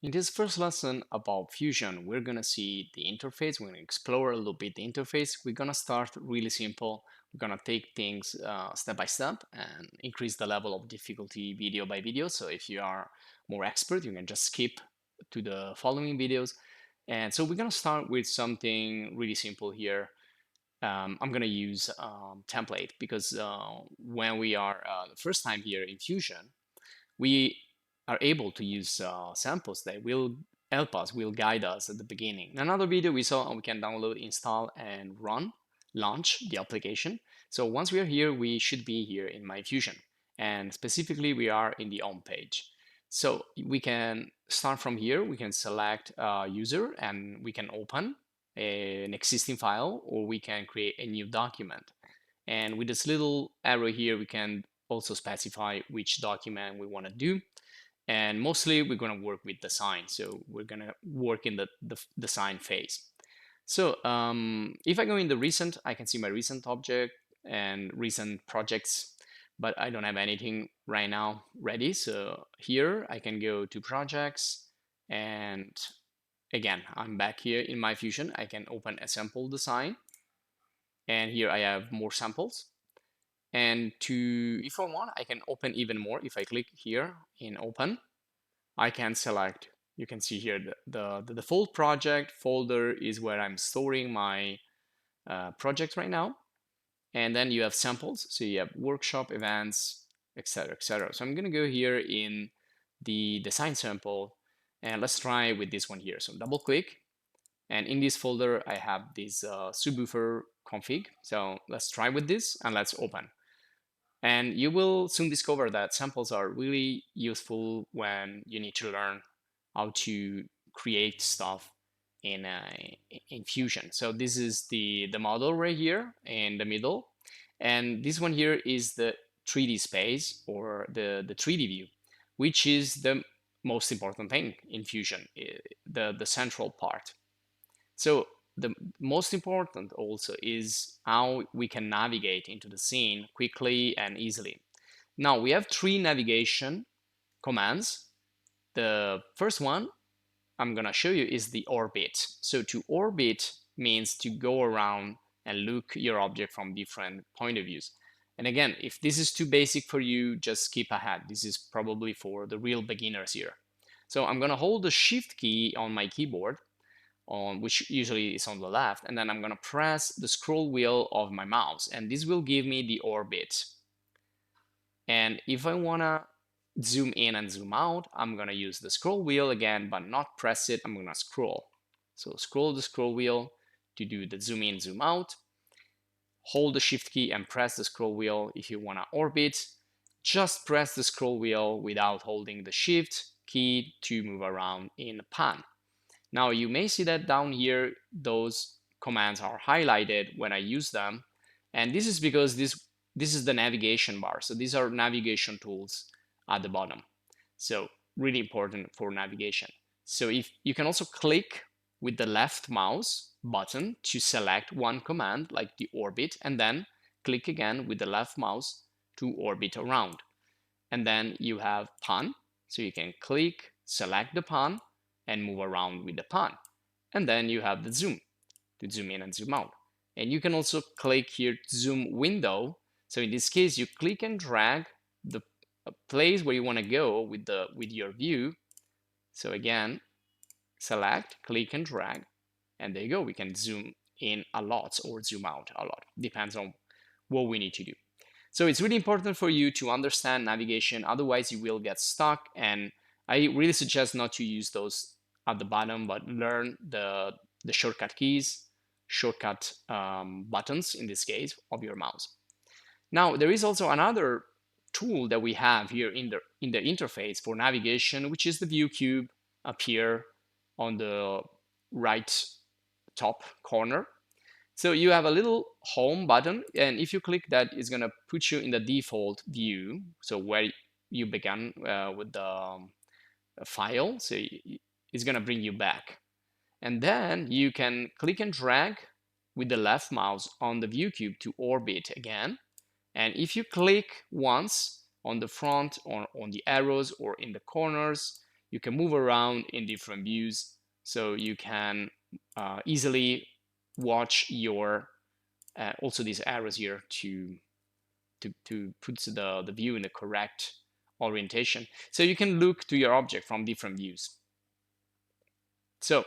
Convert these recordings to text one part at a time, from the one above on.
In this first lesson about Fusion, we're going to see the interface. We're going to explore a little bit the interface. We're going to start really simple. We're going to take things step by step and increase the level of difficulty video by video. So if you are more expert, you can just skip to the following videos. And so we're going to start with something really simple here. I'm going to use template because when we are the first time here in Fusion, we are able to use samples that will help us, will guide us at the beginning. In another video we saw we can download, install, and launch the application. So once we are here, we should be here in My Fusion. And specifically, we are in the home page. So we can start from here. We can select user and we can open an existing file, or we can create a new document. And with this little arrow here, we can also specify which document we want to do. And mostly we're going to work with design. So we're going to work in the design phase. So if I go in the recent, I can see my recent object and recent projects, but I don't have anything right now ready. So here I can go to projects, and again, I'm back here in My Fusion. I can open a sample design, and here I have more samples. And if I want, I can open even more. If I click here in open, I can select, you can see here the default project folder is where I'm storing my project right now. And then you have samples. So you have workshop, events, etc., etc. So I'm going to go here in the design sample, and let's try with this one here. So double click, and in this folder, I have this subwoofer config. So let's try with this, and let's open. And you will soon discover that samples are really useful when you need to learn how to create stuff in Fusion. So this is the model right here in the middle. And this one here is the 3D space, or the 3D view, which is the most important thing in Fusion, the central part. So the most important also is how we can navigate into the scene quickly and easily. Now we have three navigation commands. The first one I'm going to show you is the orbit. So to orbit means to go around and look your object from different point of views. And again, if this is too basic for you, just skip ahead. This is probably for the real beginners here. So I'm going to hold the shift key on my keyboard, which usually is on the left, and then I'm going to press the scroll wheel of my mouse, and this will give me the orbit. And if I want to zoom in and zoom out, I'm going to use the scroll wheel again, but not press it. I'm going to scroll. So scroll the scroll wheel to do the zoom in, zoom out. Hold the shift key and press the scroll wheel if you want to orbit. Just press the scroll wheel without holding the shift key to move around in the pan. Now you may see that down here, those commands are highlighted when I use them. And this is because this is the navigation bar. So these are navigation tools at the bottom. So really important for navigation. So if you can also click with the left mouse button to select one command like the orbit, and then click again with the left mouse to orbit around. And then you have pan. So you can click, select the pan, and move around with the pan. And then you have the zoom to zoom in and zoom out. And you can also click here to zoom window. So in this case, you click and drag the place where you want to go with your view. So again, select, click and drag, and there you go. We can zoom in a lot or zoom out a lot. Depends on what we need to do. So it's really important for you to understand navigation, otherwise you will get stuck. And I really suggest not to use those at the bottom, but learn the shortcut keys, shortcut buttons in this case of your mouse. Now there is also another tool that we have here in the interface for navigation, which is the view cube up here on the right top corner. So you have a little home button, and if you click that, it's going to put you in the default view, so where you began with the file. So it's going to bring you back. And then you can click and drag with the left mouse on the view cube to orbit again. And if you click once on the front or on the arrows or in the corners, You can move around in different views, so you can easily watch your also these arrows here to put the view in the correct orientation. So you can look to your object from different views. So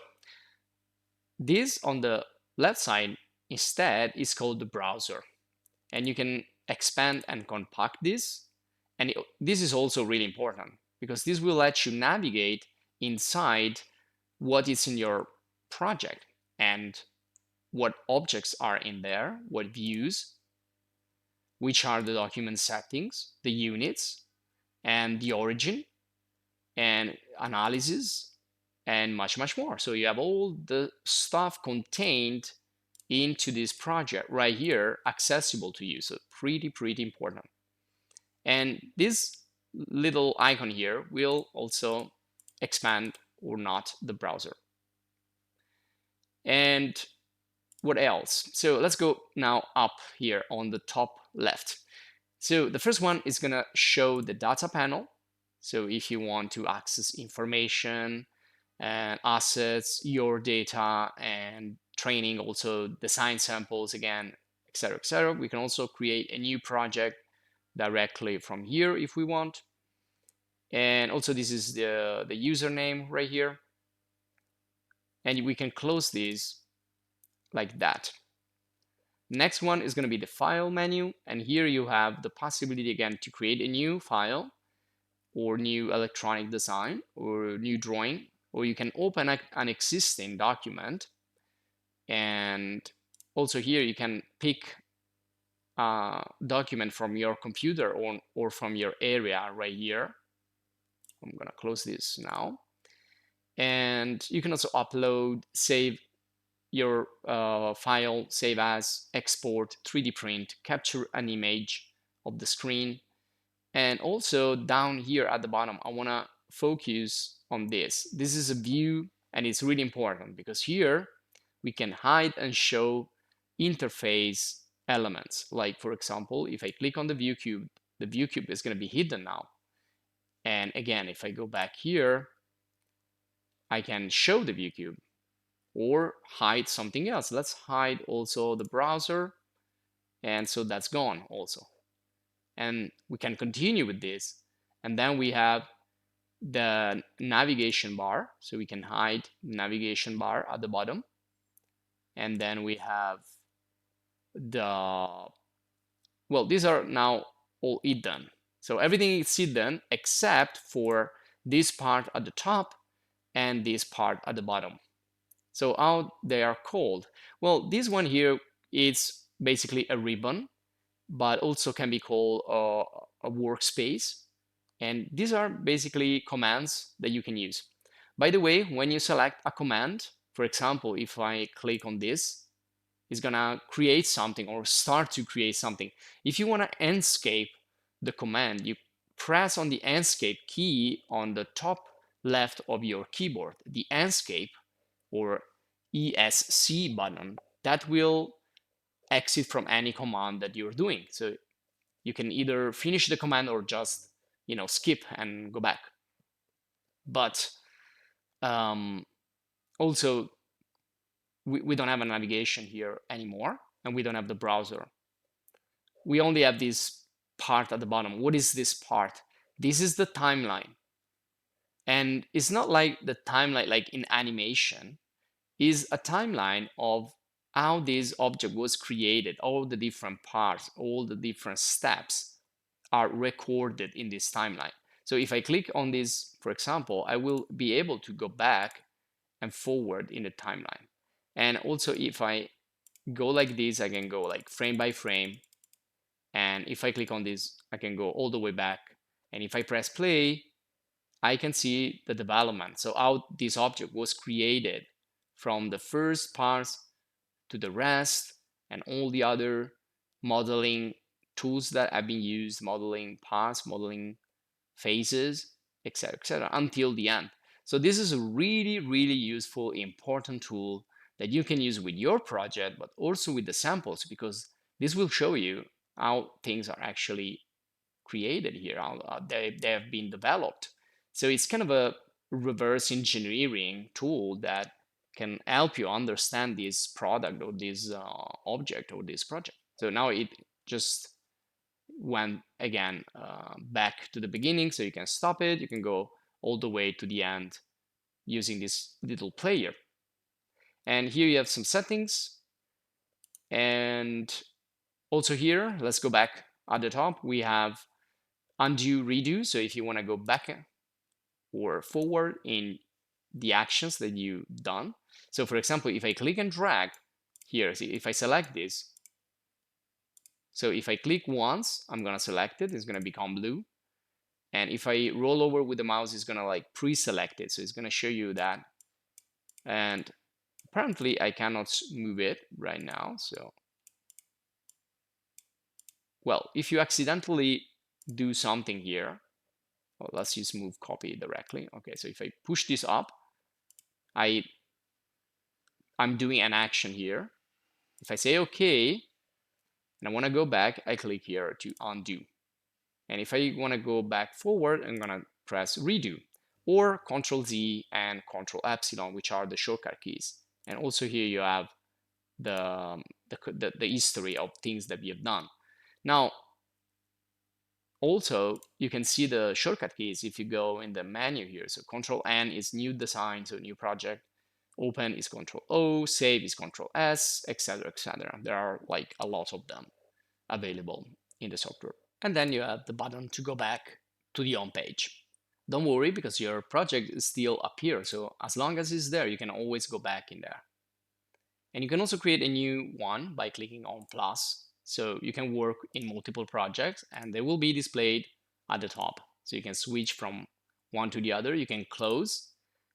this on the left side instead is called the browser, and you can expand and compact this. And this is also really important because this will let you navigate inside what is in your project and what objects are in there, what views, which are the document settings, the units, and the origin, and analysis, and much, much more. So you have all the stuff contained into this project right here, accessible to you. So pretty important. And this little icon here will also expand or not the browser. And what else? So let's go now up here on the top left. So the first one is going to show the data panel. So if you want to access information and assets, your data, and training, also design samples again, etc., we can also create a new project directly from here if we want. And also this is the username right here. And we can close this like that. Next one is going to be the file menu, and here you have the possibility again to create a new file or new electronic design or new drawing, or you can open an existing document. And also here you can pick a document from your computer or from your area right here. I'm going to close this now. And you can also upload, save your file, save as, export, 3D print, capture an image of the screen. And also down here at the bottom, I want to focus on this. This is a view, and it's really important because here we can hide and show interface elements. Like for example, if I click on the view cube is going to be hidden now. And again, if I go back here, I can show the view cube or hide something else. Let's hide also the browser. And so that's gone also. And we can continue with this. And then we have the navigation bar. So we can hide navigation bar at the bottom. And then we have the, well, these are now all hidden. So everything is hidden except for this part at the top and this part at the bottom. So how they are called? Well, this one here is basically a ribbon, but also can be called a workspace. And these are basically commands that you can use. By the way, when you select a command, for example, if I click on this, it's gonna create something or start to create something. If you wanna Enscape the command, you press on the Enscape key on the top left of your keyboard, the Enscape or ESC button, that will exit from any command that you're doing. So you can either finish the command or just skip and go back. But also we don't have a navigation here anymore, and we don't have the browser. We only have this part at the bottom. What is this part? This is the timeline. And it's not like the timeline like in animation. Is a timeline of how this object was created. All the different parts, all the different steps are recorded in this timeline. So if I click on this, for example, I will be able to go back and forward in the timeline. And also if I go like this, I can go like frame by frame. And if I click on this, I can go all the way back. And if I press play, I can see the development. So how this object was created from the first parts to the rest and all the other modeling tools that have been used, modeling parts, modeling phases, etc., until the end. So this is a really, really useful, important tool that you can use with your project, but also with the samples, because this will show you how things are actually created here, how they have been developed. So it's kind of a reverse engineering tool that can help you understand this product or this object or this project. So now it just went again back to the beginning, so you can stop it, you can go all the way to the end using this little player. And here you have some settings, and also here, let's go back at the top, we have undo, redo. So if you want to go back or forward in the actions that you've done. So for example, if I click and drag here, see, if I select this, so if I click once, I'm gonna select it, it's gonna become blue. And if I roll over with the mouse, it's gonna like pre-select it. So it's gonna show you that. And apparently I cannot move it right now. So, well, if you accidentally do something here, well, let's just move copy directly. Okay, so if I push this up, I'm doing an action here. If I say okay, and I want to go back, I click here to undo. And if I want to go back forward, I'm going to press redo, or Control Z and Control Epsilon, which are the shortcut keys. And also here you have the history of things that we have done. Now, also, you can see the shortcut keys if you go in the menu here. So Control N is new design, so new project. Open is Control O, save is Control S, etc., etc. There are like a lot of them available in the software. And then you have the button to go back to the home page. Don't worry, because your project is still up here. So as long as it's there, you can always go back in there. And you can also create a new one by clicking on plus. So you can work in multiple projects and they will be displayed at the top. So you can switch from one to the other. You can close.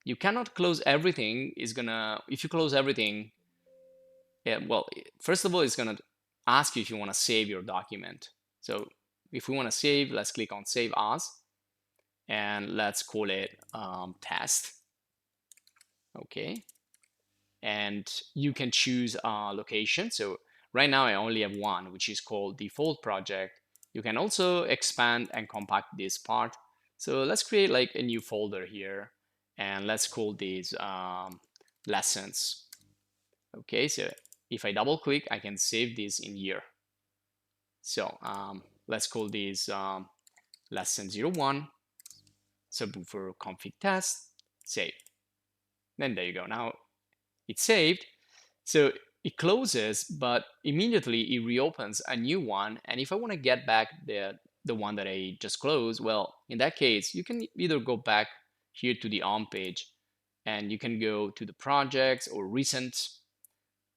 You cannot close everything. If you close everything, yeah, well, first of all, it's gonna ask you if you want to save your document. So if we want to save, let's click on Save As, and let's call it test. Okay. And you can choose a location. So right now I only have one, which is called default project. You can also expand and compact this part. So let's create like a new folder here, and let's call these lessons. Okay, so if I double click, I can save this in here. So let's call these lesson 01, subwoofer config test, save. Then there you go. Now it's saved. So it closes, but immediately it reopens a new one. And if I want to get back the one that I just closed, well, in that case, you can either go back here to the home page and you can go to the projects or recent,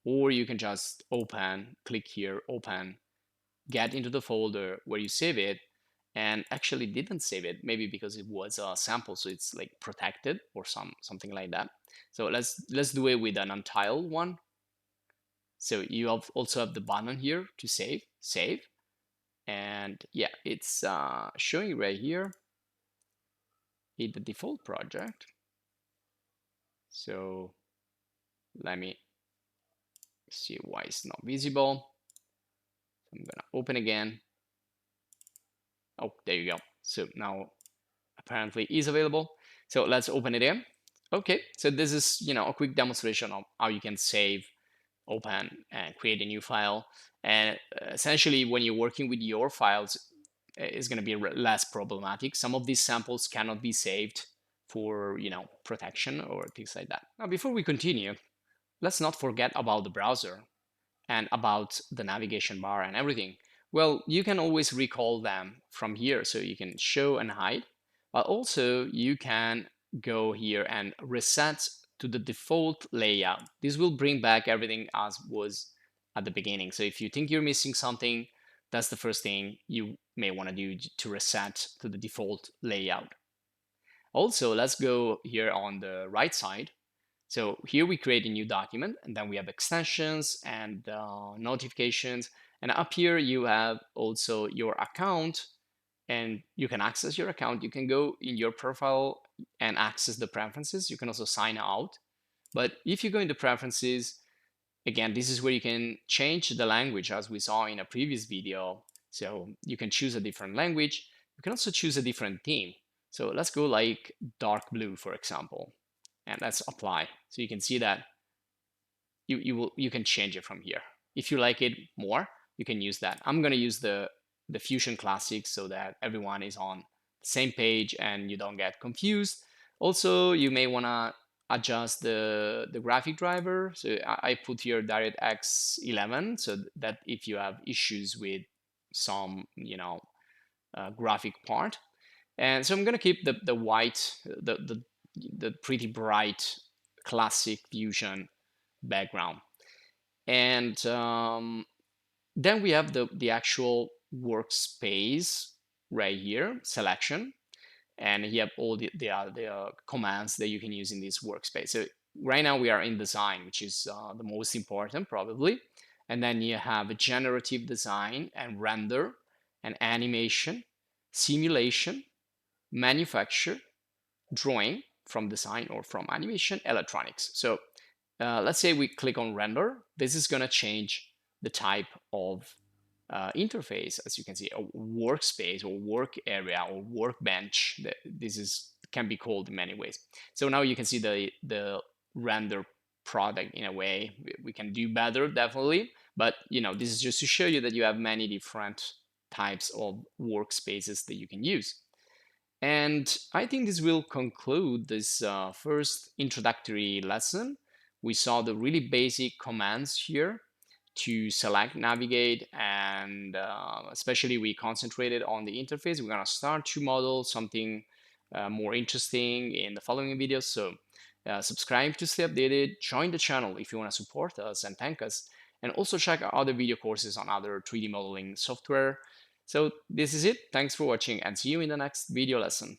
or you can just open, click here, open, get into the folder where you save it, and actually didn't save it, maybe because it was a sample, so it's like protected or something like that. So let's do it with an untiled one. So you also have the button here to save, and yeah, it's showing right here in the default project. So let me see why it's not visible. I'm gonna open again. Oh, there you go. So now apparently is available. So let's open it in. Okay, so this is a quick demonstration of how you can save, open, and create a new file. And essentially, when you're working with your files, it's going to be less problematic. Some of these samples cannot be saved for protection or things like that. Now, before we continue, let's not forget about the browser and about the navigation bar and everything. Well, you can always recall them from here, so you can show and hide, but also you can go here and reset to the default layout. This will bring back everything as was at the beginning. So if you think you're missing something, that's the first thing you may want to do, to reset to the default layout. Also, let's go here on the right side. So here we create a new document, and then we have extensions and notifications. And up here you have also your account, and you can access your account. You can go in your profile and access the preferences. You can also sign out. But if you go into preferences, again, this is where you can change the language, as we saw in a previous video. So you can choose a different language. You can also choose a different theme. So let's go like dark blue, for example, and let's apply. So you can see that you can change it from here. If you like it more, you can use that. I'm gonna use the Fusion Classic so that everyone is on the same page and you don't get confused. Also, you may wanna adjust the graphic driver. So I put here DirectX 11 so that if you have issues with some, graphic part. And so I'm gonna keep the white, the pretty bright classic Fusion background. And then we have the actual workspace right here, selection, and you have all the commands that you can use in this workspace. So right now we are in design, which is the most important probably. And then you have a generative design and render and animation, simulation, manufacture, drawing from design or from animation, electronics. So let's say we click on render. This is going to change the type of interface, as you can see, a workspace or work area or workbench. This is can be called in many ways. So now you can see the render product in a way. We can do better, definitely. But this is just to show you that you have many different types of workspaces that you can use. And I think this will conclude this first introductory lesson. We saw the really basic commands here to select, navigate, and especially we concentrated on the interface. We're going to start to model something more interesting in the following videos. So subscribe to stay updated, join the channel if you want to support us and thank us, and also check out other video courses on other 3D modeling software. So this is it. Thanks for watching and see you in the next video lesson.